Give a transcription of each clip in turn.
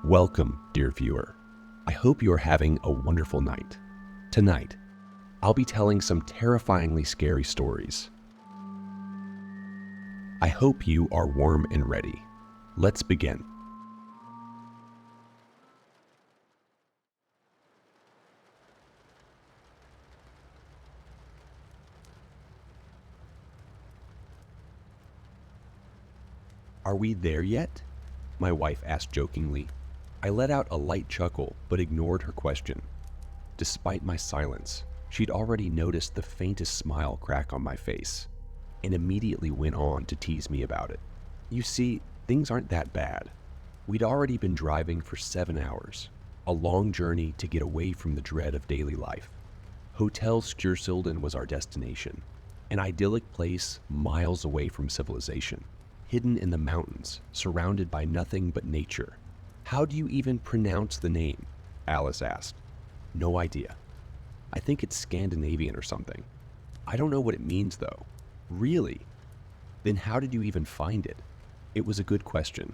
Welcome, dear viewer. I hope you are having a wonderful night. Tonight, I'll be telling some terrifyingly scary stories. I hope you are warm and ready. Let's begin. Are we there yet? My wife asked jokingly. I let out a light chuckle, but ignored her question. Despite my silence, she'd already noticed the faintest smile crack on my face, and immediately went on to tease me about it. You see, things aren't that bad. We'd already been driving for 7 hours, a long journey to get away from the dread of daily life. Hotel Skursilden was our destination, an idyllic place miles away from civilization, hidden in the mountains, surrounded by nothing but nature. How do you even pronounce the name? Alice asked. No idea. I think it's Scandinavian or something. I don't know what it means though. Really? Then how did you even find it? It was a good question.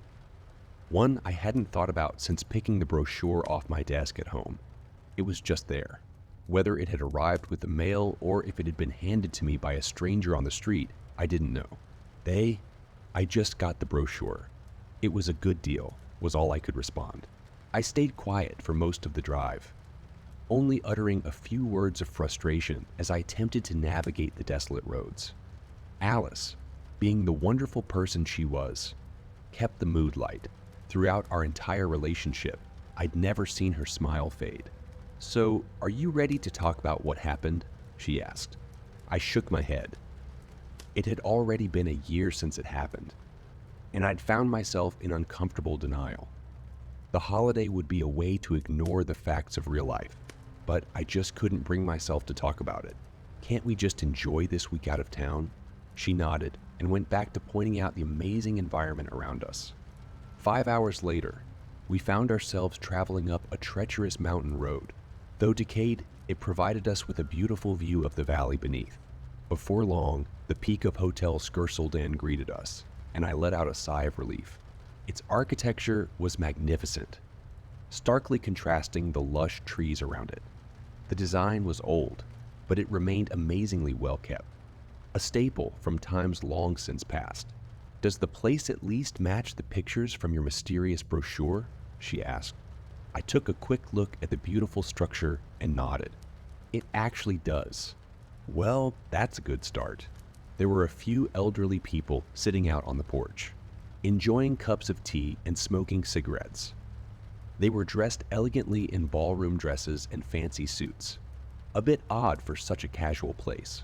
One I hadn't thought about since picking the brochure off my desk at home. It was just there. Whether it had arrived with the mail or if it had been handed to me by a stranger on the street, I didn't know. I just got the brochure. It was a good deal, was all I could respond. I stayed quiet for most of the drive, only uttering a few words of frustration as I attempted to navigate the desolate roads. Alice, being the wonderful person she was, kept the mood light. Throughout our entire relationship, I'd never seen her smile fade. So, are you ready to talk about what happened? She asked. I shook my head. It had already been a year since it happened, and I'd found myself in uncomfortable denial. The holiday would be a way to ignore the facts of real life, but I just couldn't bring myself to talk about it. Can't we just enjoy this week out of town? She nodded and went back to pointing out the amazing environment around us. 5 hours later, we found ourselves traveling up a treacherous mountain road. Though decayed, it provided us with a beautiful view of the valley beneath. Before long, the peak of Hotel Skursilden greeted us, and I let out a sigh of relief. Its architecture was magnificent, starkly contrasting the lush trees around it. The design was old, but it remained amazingly well kept, a staple from times long since past. Does the place at least match the pictures from your mysterious brochure? She asked. I took a quick look at the beautiful structure and nodded. It actually does. Well, that's a good start. There were a few elderly people sitting out on the porch, enjoying cups of tea and smoking cigarettes. They were dressed elegantly in ballroom dresses and fancy suits, a bit odd for such a casual place.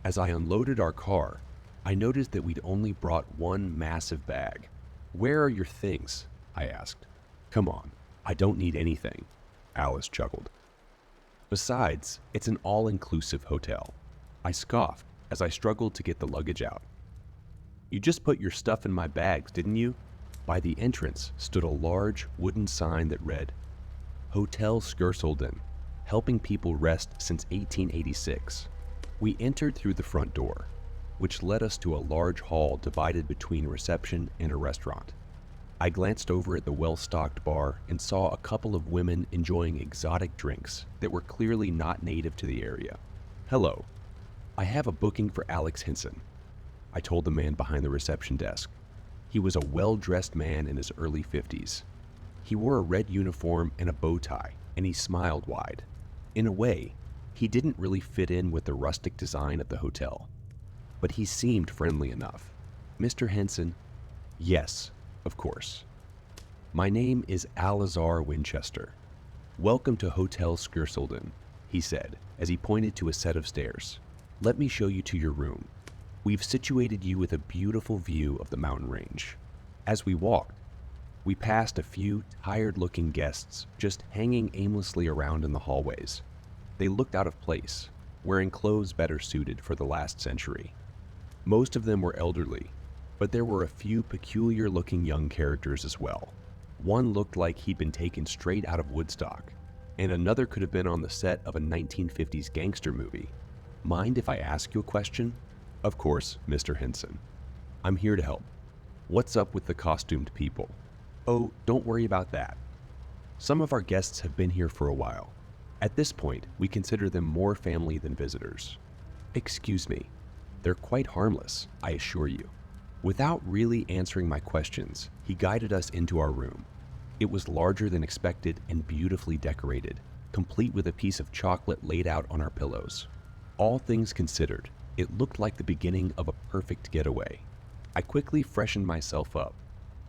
As I unloaded our car, I noticed that we'd only brought one massive bag. Where are your things? I asked. Come on, I don't need anything, Alice chuckled. Besides, it's an all-inclusive hotel. I scoffed as I struggled to get the luggage out. You just put your stuff in my bags, didn't you? By the entrance stood a large wooden sign that read, Hotel Skursilden, helping people rest since 1886. We entered through the front door, which led us to a large hall divided between reception and a restaurant. I glanced over at the well-stocked bar and saw a couple of women enjoying exotic drinks that were clearly not native to the area. Hello. I have a booking for Alex Henson, I told the man behind the reception desk. He was a well-dressed man in his early 50s. He wore a red uniform and a bow tie, and he smiled wide. In a way, he didn't really fit in with the rustic design of the hotel, but he seemed friendly enough. Mr. Henson? Yes, of course. My name is Alazar Winchester. Welcome to Hotel Skursilden, he said as he pointed to a set of stairs. Let me show you to your room. We've situated you with a beautiful view of the mountain range. As we walked, we passed a few tired-looking guests just hanging aimlessly around in the hallways. They looked out of place, wearing clothes better suited for the last century. Most of them were elderly, but there were a few peculiar-looking young characters as well. One looked like he'd been taken straight out of Woodstock, and another could have been on the set of a 1950s gangster movie. Mind if I ask you a question? Of course, Mr. Henson. I'm here to help. What's up with the costumed people? Oh, don't worry about that. Some of our guests have been here for a while. At this point, we consider them more family than visitors. Excuse me. They're quite harmless, I assure you. Without really answering my questions, he guided us into our room. It was larger than expected and beautifully decorated, complete with a piece of chocolate laid out on our pillows. All things considered, it looked like the beginning of a perfect getaway. I quickly freshened myself up,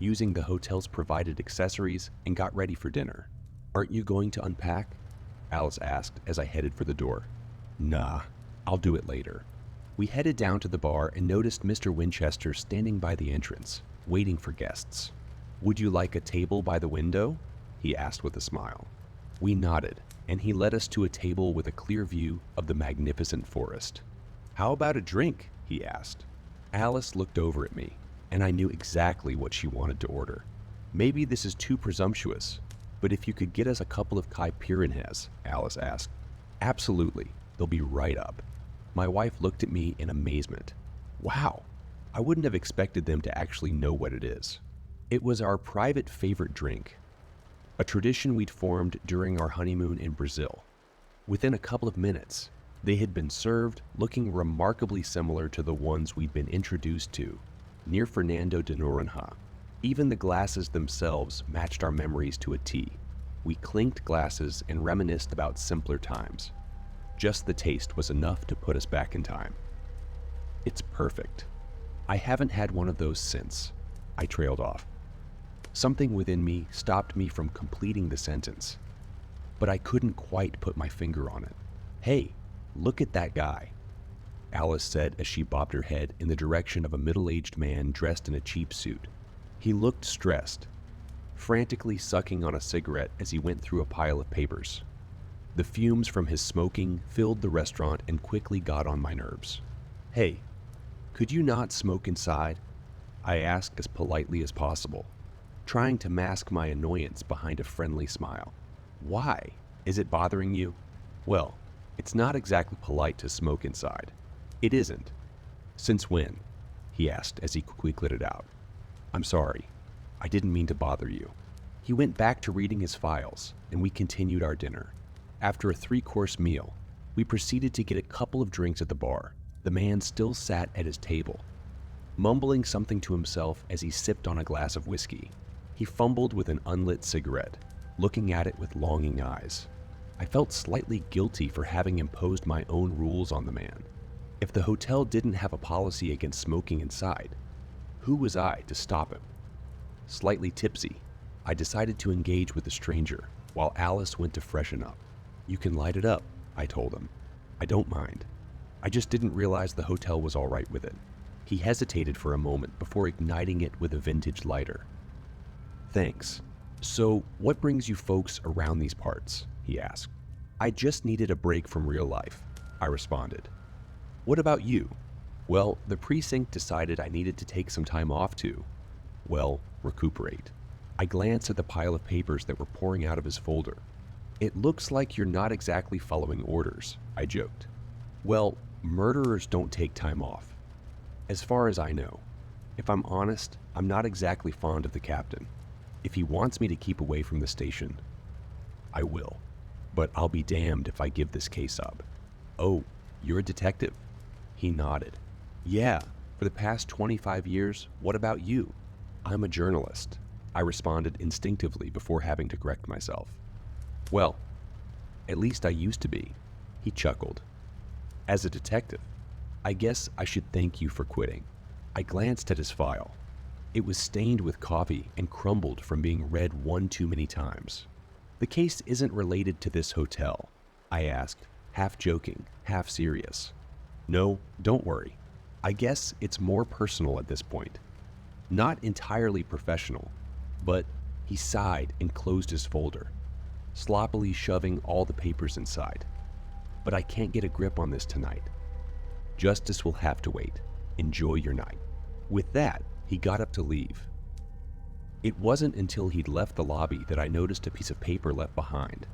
using the hotel's provided accessories, and got ready for dinner. Aren't you going to unpack? Alice asked as I headed for the door. Nah, I'll do it later. We headed down to the bar and noticed Mr. Winchester standing by the entrance, waiting for guests. Would you like a table by the window? He asked with a smile. We nodded, and he led us to a table with a clear view of the magnificent forest. How about a drink? He asked. Alice looked over at me, and I knew exactly what she wanted to order. Maybe this is too presumptuous, but if you could get us a couple of caipirinhas, Alice asked. Absolutely, they'll be right up. My wife looked at me in amazement. Wow, I wouldn't have expected them to actually know what it is. It was our private favorite drink, a tradition we'd formed during our honeymoon in Brazil. Within a couple of minutes, they had been served, looking remarkably similar to the ones we'd been introduced to near Fernando de Noronha. Even the glasses themselves matched our memories to a T. We clinked glasses and reminisced about simpler times. Just the taste was enough to put us back in time. It's perfect. I haven't had one of those since. I trailed off. Something within me stopped me from completing the sentence, but I couldn't quite put my finger on it. Hey, look at that guy, Alice said as she bobbed her head in the direction of a middle-aged man dressed in a cheap suit. He looked stressed, frantically sucking on a cigarette as he went through a pile of papers. The fumes from his smoking filled the restaurant and quickly got on my nerves. Hey, could you not smoke inside? I asked as politely as possible, trying to mask my annoyance behind a friendly smile. Why? Is it bothering you? Well, it's not exactly polite to smoke inside. It isn't. Since when? He asked as he quickly lit it out. I'm sorry. I didn't mean to bother you. He went back to reading his files, and we continued our dinner. After a 3-course meal, we proceeded to get a couple of drinks at the bar. The man still sat at his table, mumbling something to himself as he sipped on a glass of whiskey. He fumbled with an unlit cigarette, looking at it with longing eyes. I felt slightly guilty for having imposed my own rules on the man. If the hotel didn't have a policy against smoking inside, who was I to stop him? Slightly tipsy, I decided to engage with the stranger while Alice went to freshen up. You can light it up, I told him. I don't mind. I just didn't realize the hotel was all right with it. He hesitated for a moment before igniting it with a vintage lighter. Thanks. So, what brings you folks around these parts? He asked. I just needed a break from real life, I responded. What about you? Well, the precinct decided I needed to take some time off to, well, recuperate. I glanced at the pile of papers that were pouring out of his folder. It looks like you're not exactly following orders, I joked. Well, murderers don't take time off. As far as I know. If I'm honest, I'm not exactly fond of the captain. If he wants me to keep away from the station, I will. But I'll be damned if I give this case up. Oh, you're a detective? He nodded. Yeah, for the past 25 years, what about you? I'm a journalist, I responded instinctively before having to correct myself. Well, at least I used to be, he chuckled. As a detective, I guess I should thank you for quitting. I glanced at his file. It was stained with coffee and crumbled from being read one too many times. The case isn't related to this hotel, I asked, half joking, half serious. No, don't worry. I guess it's more personal at this point. Not entirely professional, but he sighed and closed his folder, sloppily shoving all the papers inside. But I can't get a grip on this tonight. Justice will have to wait. Enjoy your night. With that, he got up to leave. It wasn't until he'd left the lobby that I noticed a piece of paper left behind.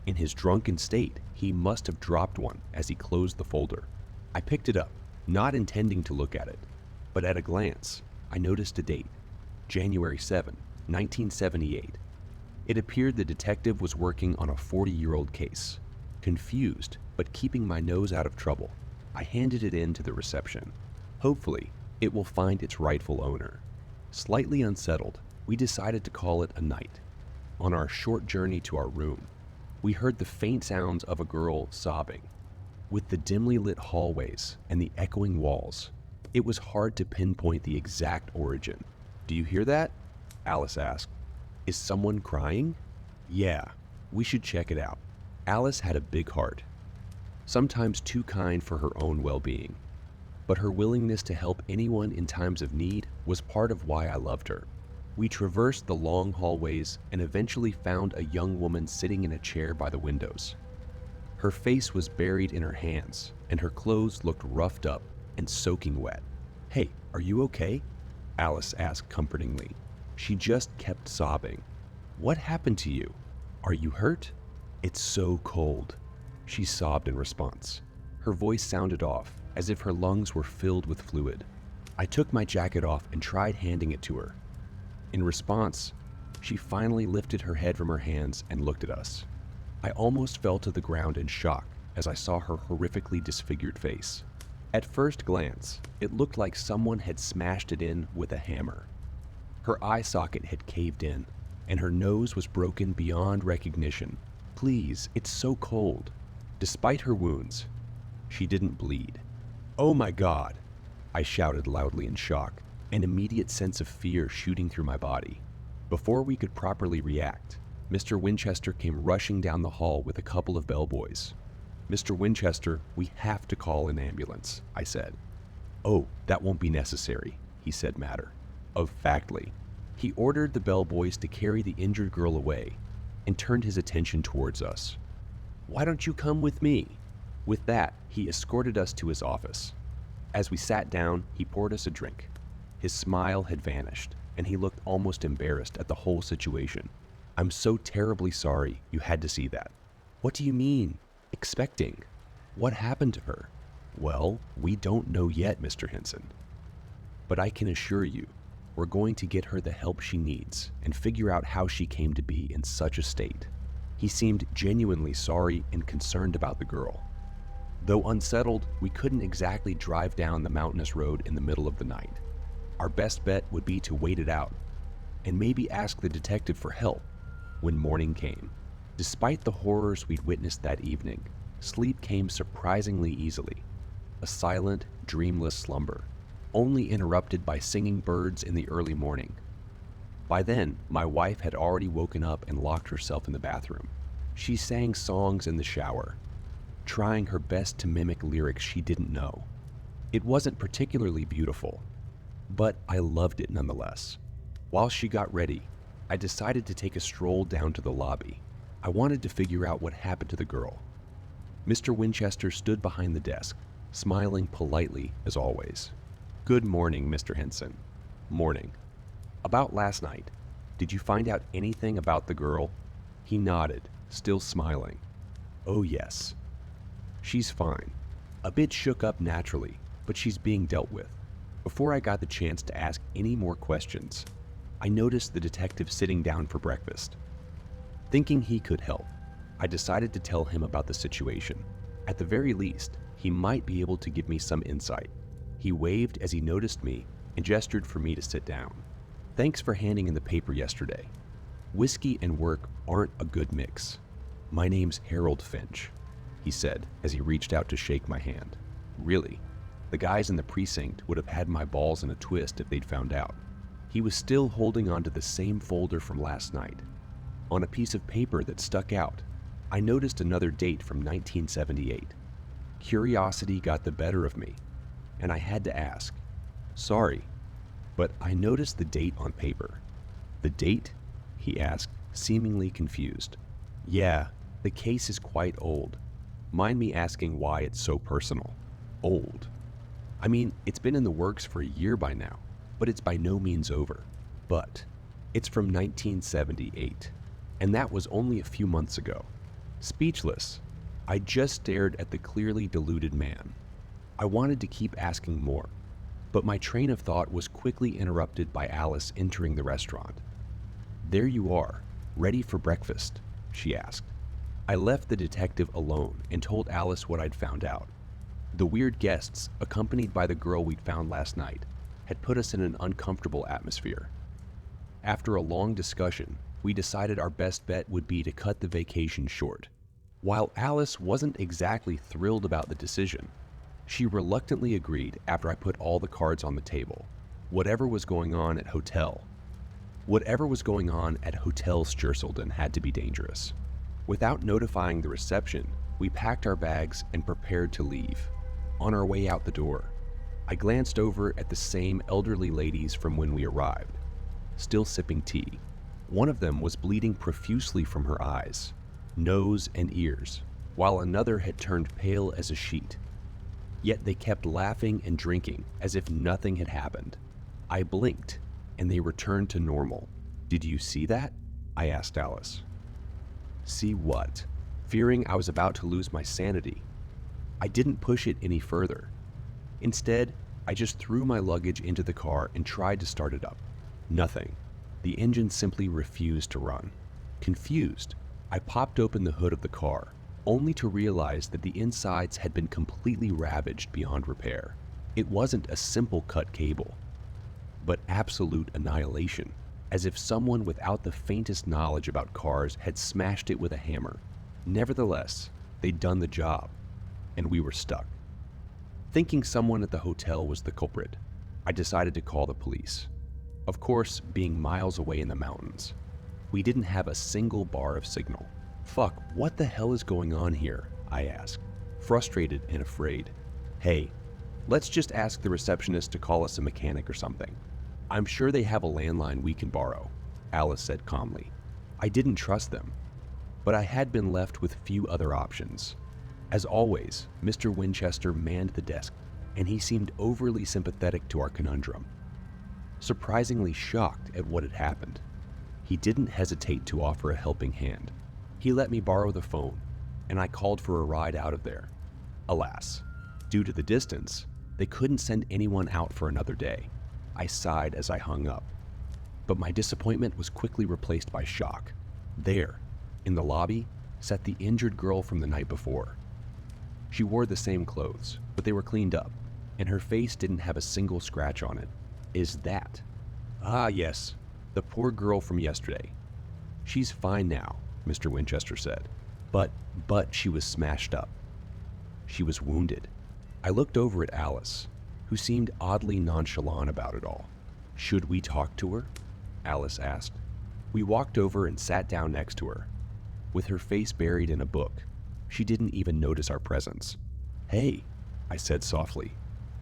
In his drunken state, he must have dropped one as he closed the folder. I picked it up, not intending to look at it, but at a glance, I noticed a date, January 7, 1978. It appeared the detective was working on a 40-year-old case. Confused, but keeping my nose out of trouble, I handed it in to the reception. Hopefully, it will find its rightful owner. Slightly unsettled, we decided to call it a night. On our short journey to our room, we heard the faint sounds of a girl sobbing. With the dimly lit hallways and the echoing walls, it was hard to pinpoint the exact origin. "Do you hear that?" Alice asked. "Is someone crying?" "Yeah, we should check it out." Alice had a big heart, sometimes too kind for her own well-being, but her willingness to help anyone in times of need was part of why I loved her. We traversed the long hallways and eventually found a young woman sitting in a chair by the windows. Her face was buried in her hands, and her clothes looked roughed up and soaking wet. "Hey, are you okay?" Alice asked comfortingly. She just kept sobbing. "What happened to you? Are you hurt?" "It's so cold," she sobbed in response. Her voice sounded off, as if her lungs were filled with fluid. I took my jacket off and tried handing it to her. In response, she finally lifted her head from her hands and looked at us. I almost fell to the ground in shock as I saw her horrifically disfigured face. At first glance, it looked like someone had smashed it in with a hammer. Her eye socket had caved in, and her nose was broken beyond recognition. "Please, it's so cold." Despite her wounds, she didn't bleed. "Oh my God!" I shouted loudly in shock, an immediate sense of fear shooting through my body. Before we could properly react, Mr. Winchester came rushing down the hall with a couple of bellboys. "Mr. Winchester, we have to call an ambulance," I said. "Oh, that won't be necessary," he said matter-of-factly. He ordered the bellboys to carry the injured girl away and turned his attention towards us. "Why don't you come with me?" With that, he escorted us to his office. As we sat down, he poured us a drink. His smile had vanished, and he looked almost embarrassed at the whole situation. "I'm so terribly sorry you had to see that." "What do you mean, expecting? What happened to her?" "Well, we don't know yet, Mr. Henson. But I can assure you, we're going to get her the help she needs and figure out how she came to be in such a state." He seemed genuinely sorry and concerned about the girl. Though unsettled, we couldn't exactly drive down the mountainous road in the middle of the night. Our best bet would be to wait it out and maybe ask the detective for help when morning came. Despite the horrors we'd witnessed that evening, sleep came surprisingly easily. A silent, dreamless slumber, only interrupted by singing birds in the early morning. By then, my wife had already woken up and locked herself in the bathroom. She sang songs in the shower, trying her best to mimic lyrics she didn't know. It wasn't particularly beautiful, but I loved it nonetheless. While she got ready, I decided to take a stroll down to the lobby. I wanted to figure out what happened to the girl. Mr. Winchester stood behind the desk, smiling politely as always. "Good morning, Mr. Henson." "Morning. About last night, did you find out anything about the girl?" He nodded, still smiling. "Oh yes. She's fine. A bit shook up naturally, but she's being dealt with." Before I got the chance to ask any more questions, I noticed the detective sitting down for breakfast. Thinking he could help, I decided to tell him about the situation. At the very least, he might be able to give me some insight. He waved as he noticed me and gestured for me to sit down. "Thanks for handing in the paper yesterday. Whiskey and work aren't a good mix. My name's Harold Finch," he said as he reached out to shake my hand. Really, the guys in the precinct would have had my balls in a twist if they'd found out. He was still holding onto the same folder from last night. On a piece of paper that stuck out, I noticed another date from 1978. Curiosity got the better of me, and I had to ask. "Sorry, but I noticed the date on paper." "The date?" he asked, seemingly confused. "Yeah, the case is quite old. Mind me asking why it's so personal?" "Old? I mean, it's been in the works for a year by now, but it's by no means over. But it's from 1978, and that was only a few months ago." Speechless, I just stared at the clearly deluded man. I wanted to keep asking more, but my train of thought was quickly interrupted by Alice entering the restaurant. "There you are, "Ready for breakfast?" she asked. I left the detective alone and told Alice what I'd found out. The weird guests, accompanied by the girl we'd found last night, had put us in an uncomfortable atmosphere. After a long discussion, we decided our best bet would be to cut the vacation short. While Alice wasn't exactly thrilled about the decision, she reluctantly agreed after I put all the cards on the table. Whatever was going on at Hotel Sturselden had to be dangerous. Without notifying the reception, we packed our bags and prepared to leave. On our way out the door, I glanced over at the same elderly ladies from when we arrived, still sipping tea. One of them was bleeding profusely from her eyes, nose, and ears, while another had turned pale as a sheet. Yet they kept laughing and drinking as if nothing had happened. I blinked, and they returned to normal. "Did you see that?" I asked Alice. "See what?" Fearing I was about to lose my sanity, I didn't push it any further. Instead, I just threw my luggage into the car and tried to start it up. Nothing. The engine simply refused to run. Confused, I popped open the hood of the car, only to realize that the insides had been completely ravaged beyond repair. It wasn't a simple cut cable, but absolute annihilation, as if someone without the faintest knowledge about cars had smashed it with a hammer. Nevertheless, they'd done the job, and we were stuck. Thinking someone at the hotel was the culprit, I decided to call the police. Of course, being miles away in the mountains, we didn't have a single bar of signal. "Fuck, what the hell is going on here?" I asked, frustrated and afraid. "Hey, let's just ask the receptionist to call us a mechanic or something. I'm sure they have a landline we can borrow," Alice said calmly. I didn't trust them, but I had been left with few other options. As always, Mr. Winchester manned the desk, and he seemed overly sympathetic to our conundrum. Surprisingly shocked at what had happened, he didn't hesitate to offer a helping hand. He let me borrow the phone, and I called for a ride out of there. Alas, due to the distance, they couldn't send anyone out for another day. I sighed as I hung up, but my disappointment was quickly replaced by shock. There, in the lobby, sat the injured girl from the night before. She wore the same clothes, but they were cleaned up, and her face didn't have a single scratch on it. "Is that?" "Ah, yes, the poor girl from yesterday. She's fine now," Mr. Winchester said. But she was smashed up. She was wounded." I looked over at Alice, who seemed oddly nonchalant about it all. "Should we talk to her?" Alice asked. We walked over and sat down next to her. With her face buried in a book, she didn't even notice our presence. "Hey," I said softly.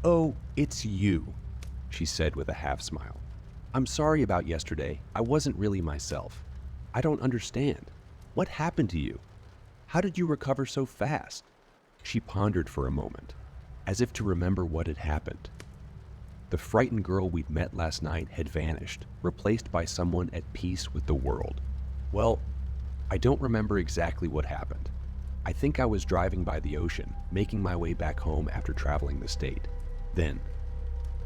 "Oh, it's you," she said with a half smile. "I'm sorry about yesterday. I wasn't really myself. I don't understand. What happened to you? How did you recover so fast?" She pondered for a moment, as if to remember what had happened. The frightened girl we'd met last night had vanished, replaced by someone at peace with the world. "Well, I don't remember exactly what happened. I think I was driving by the ocean, making my way back home after traveling the state. Then,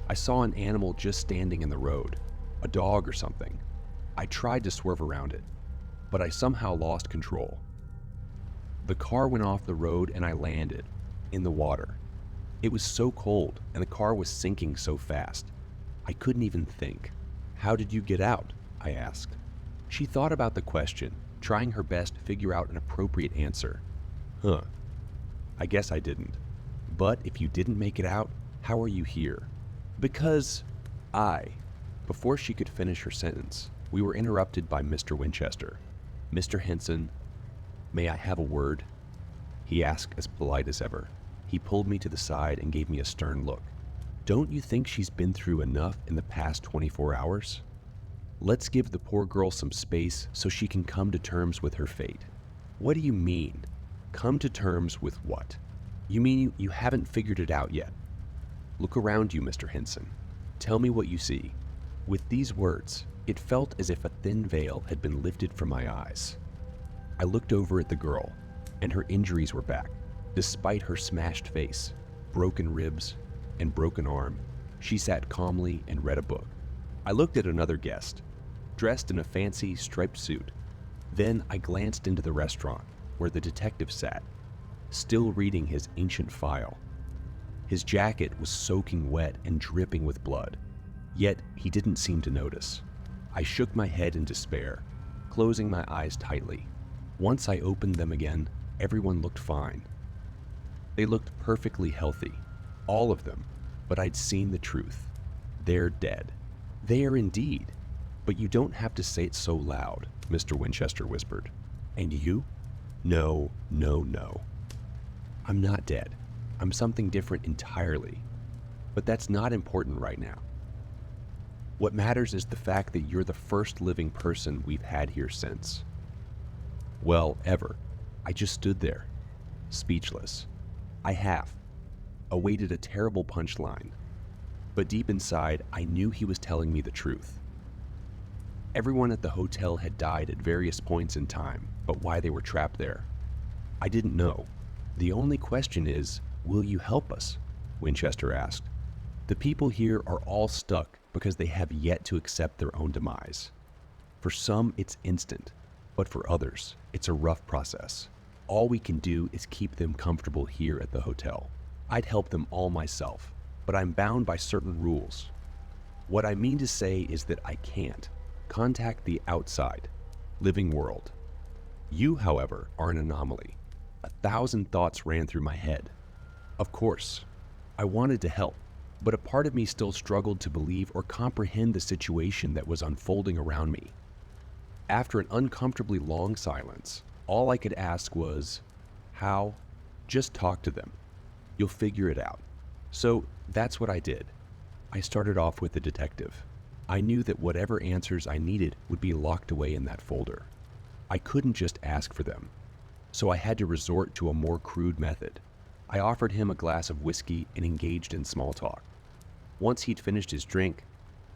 I saw an animal just standing in the road, a dog or something. I tried to swerve around it, but I somehow lost control. The car went off the road and I landed in the water. It was so cold and the car was sinking so fast. I couldn't even think." "How did you get out?" I asked. She thought about the question, trying her best to figure out an appropriate answer. I guess I didn't. But if you didn't make it out, how are you here?" "Because Before she could finish her sentence, we were interrupted by Mr. Winchester. "Mr. Henson, may I have a word?" he asked as polite as ever. He pulled me to the side and gave me a stern look. "Don't you think she's been through enough in the past 24 hours? Let's give the poor girl some space so she can come to terms with her fate." "What do you mean? Come to terms with what? You mean you haven't figured it out yet? Look around you, Mr. Henson. Tell me what you see." With these words, it felt as if a thin veil had been lifted from my eyes. I looked over at the girl, and her injuries were back. Despite her smashed face, broken ribs, and broken arm, she sat calmly and read a book. I looked at another guest, dressed in a fancy striped suit. Then I glanced into the restaurant where the detective sat, still reading his ancient file. His jacket was soaking wet and dripping with blood, yet he didn't seem to notice. I shook my head in despair, closing my eyes tightly. Once I opened them again, everyone looked fine. They looked perfectly healthy, all of them, but I'd seen the truth. They're dead. They are indeed. But you don't have to say it so loud, Mr. Winchester whispered. And you? No, no, no. I'm not dead. I'm something different entirely. But that's not important right now. What matters is the fact that you're the first living person we've had here since. Well, ever. I just stood there, speechless. I awaited a terrible punchline. But deep inside, I knew he was telling me the truth. Everyone at the hotel had died at various points in time, but why they were trapped there, I didn't know. The only question is, will you help us? Winchester asked. The people here are all stuck because they have yet to accept their own demise. For some, it's instant, but for others, it's a rough process. All we can do is keep them comfortable here at the hotel. I'd help them all myself, but I'm bound by certain rules. What I mean to say is that I can't contact the outside, living world. You, however, are an anomaly. 1,000 thoughts ran through my head. Of course, I wanted to help, but a part of me still struggled to believe or comprehend the situation that was unfolding around me. After an uncomfortably long silence, all I could ask was, how? Just talk to them. You'll figure it out. So that's what I did. I started off with the detective. I knew that whatever answers I needed would be locked away in that folder. I couldn't just ask for them, so I had to resort to a more crude method. I offered him a glass of whiskey and engaged in small talk. Once he'd finished his drink,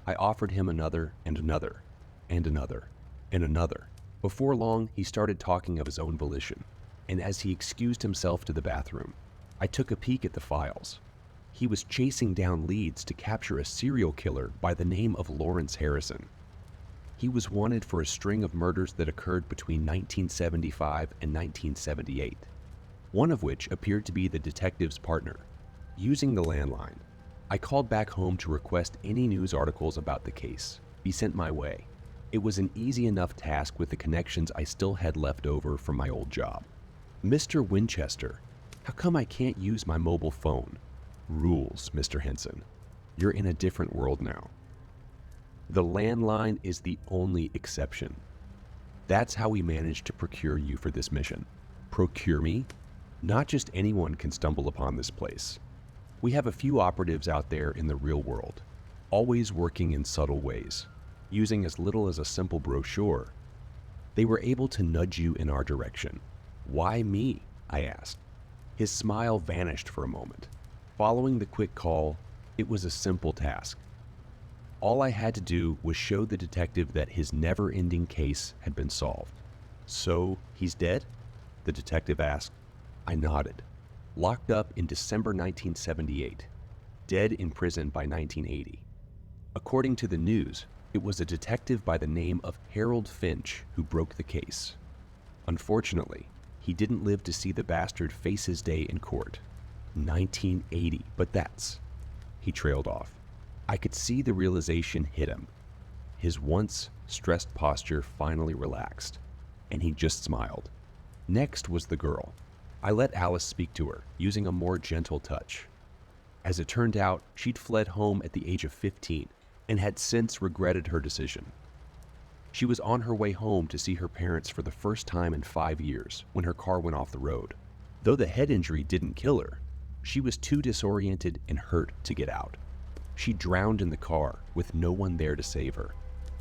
I offered him another and another, and another, and another. Before long, he started talking of his own volition, and as he excused himself to the bathroom, I took a peek at the files. He was chasing down leads to capture a serial killer by the name of Lawrence Harrison. He was wanted for a string of murders that occurred between 1975 and 1978, one of which appeared to be the detective's partner. Using the landline, I called back home to request any news articles about the case be sent my way. It was an easy enough task with the connections I still had left over from my old job. Mr. Winchester, how come I can't use my mobile phone? Rules, Mr. Henson. You're in a different world now. The landline is the only exception. That's how we managed to procure you for this mission. Procure me? Not just anyone can stumble upon this place. We have a few operatives out there in the real world, always working in subtle ways, using as little as a simple brochure. They were able to nudge you in our direction. Why me? I asked. His smile vanished for a moment. Following the quick call, it was a simple task. All I had to do was show the detective that his never-ending case had been solved. So, he's dead? The detective asked. I nodded. Locked up in December 1978. Dead in prison by 1980. According to the news, it was a detective by the name of Harold Finch who broke the case. Unfortunately, he didn't live to see the bastard face his day in court. 1980, but that's... He trailed off. I could see the realization hit him. His once stressed posture finally relaxed, and he just smiled. Next was the girl. I let Alice speak to her, using a more gentle touch. As it turned out, she'd fled home at the age of 15 and had since regretted her decision. She was on her way home to see her parents for the first time in 5 years when her car went off the road. Though the head injury didn't kill her, she was too disoriented and hurt to get out. She drowned in the car with no one there to save her.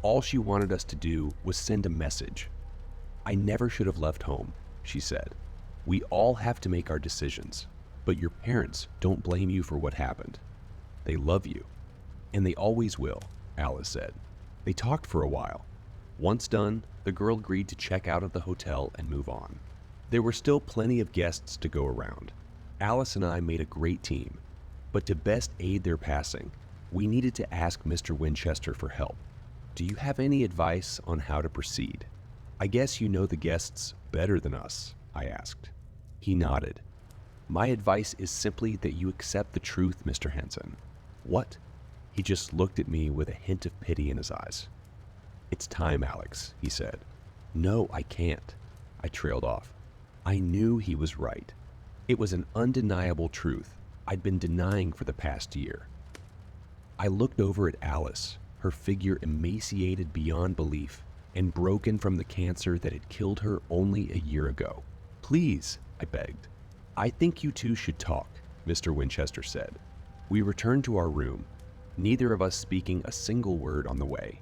All she wanted us to do was send a message. I never should have left home, she said. We all have to make our decisions, but your parents don't blame you for what happened. They love you, and they always will, Alice said. They talked for a while. Once done, the girl agreed to check out of the hotel and move on. There were still plenty of guests to go around. Alice and I made a great team, but to best aid their passing, we needed to ask Mr. Winchester for help. Do you have any advice on how to proceed? I guess you know the guests better than us, I asked. He nodded. My advice is simply that you accept the truth, Mr. Hansen. What? He just looked at me with a hint of pity in his eyes. It's time, Alex, he said. No, I can't. I trailed off. I knew he was right. It was an undeniable truth I'd been denying for the past year. I looked over at Alice, her figure emaciated beyond belief and broken from the cancer that had killed her only a year ago. Please, I begged. I think you two should talk, Mr. Winchester said. We returned to our room, neither of us speaking a single word on the way.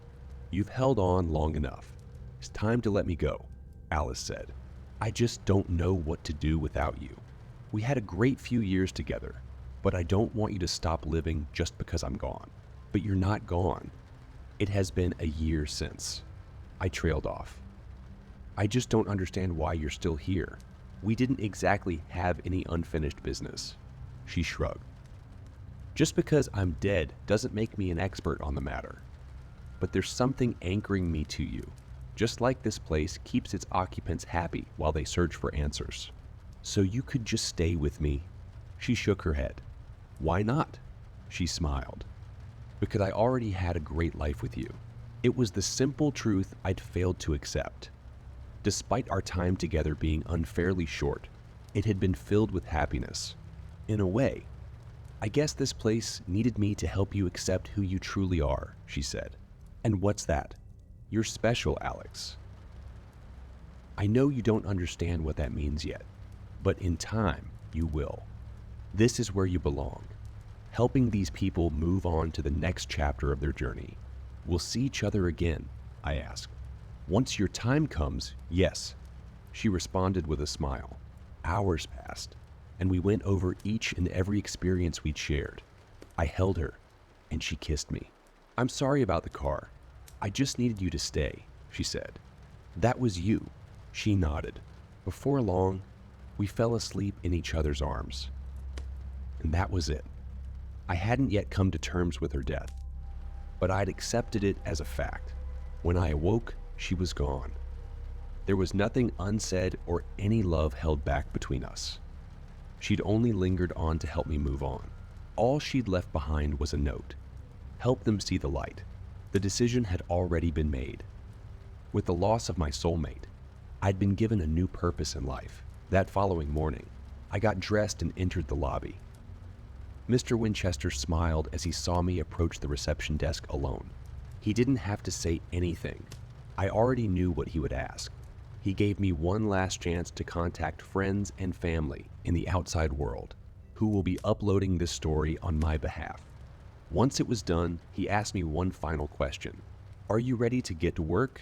You've held on long enough. It's time to let me go, Alice said. I just don't know what to do without you. We had a great few years together, but I don't want you to stop living just because I'm gone. But you're not gone. It has been a year since. I trailed off. I just don't understand why you're still here. We didn't exactly have any unfinished business. She shrugged. Just because I'm dead doesn't make me an expert on the matter. But there's something anchoring me to you, just like this place keeps its occupants happy while they search for answers. So you could just stay with me. She shook her head. Why not? She smiled. Because I already had a great life with you. It was the simple truth I'd failed to accept. Despite our time together being unfairly short, it had been filled with happiness. In a way, I guess this place needed me to help you accept who you truly are, she said. And what's that? You're special, Alex. I know you don't understand what that means yet, but in time, you will. This is where you belong, helping these people move on to the next chapter of their journey. We'll see each other again, I asked. Once your time comes, yes, she responded with a smile. Hours passed, and we went over each and every experience we'd shared. I held her, and she kissed me. I'm sorry about the car. I just needed you to stay, she said. That was you. She nodded. Before long, we fell asleep in each other's arms. And that was it. I hadn't yet come to terms with her death, but I'd accepted it as a fact. When I awoke, she was gone. There was nothing unsaid or any love held back between us. She'd only lingered on to help me move on. All she'd left behind was a note. Help them see the light. The decision had already been made. With the loss of my soulmate, I'd been given a new purpose in life. That following morning, I got dressed and entered the lobby. Mr. Winchester smiled as he saw me approach the reception desk alone. He didn't have to say anything. I already knew what he would ask. He gave me one last chance to contact friends and family in the outside world who will be uploading this story on my behalf. Once it was done, he asked me one final question. Are you ready to get to work?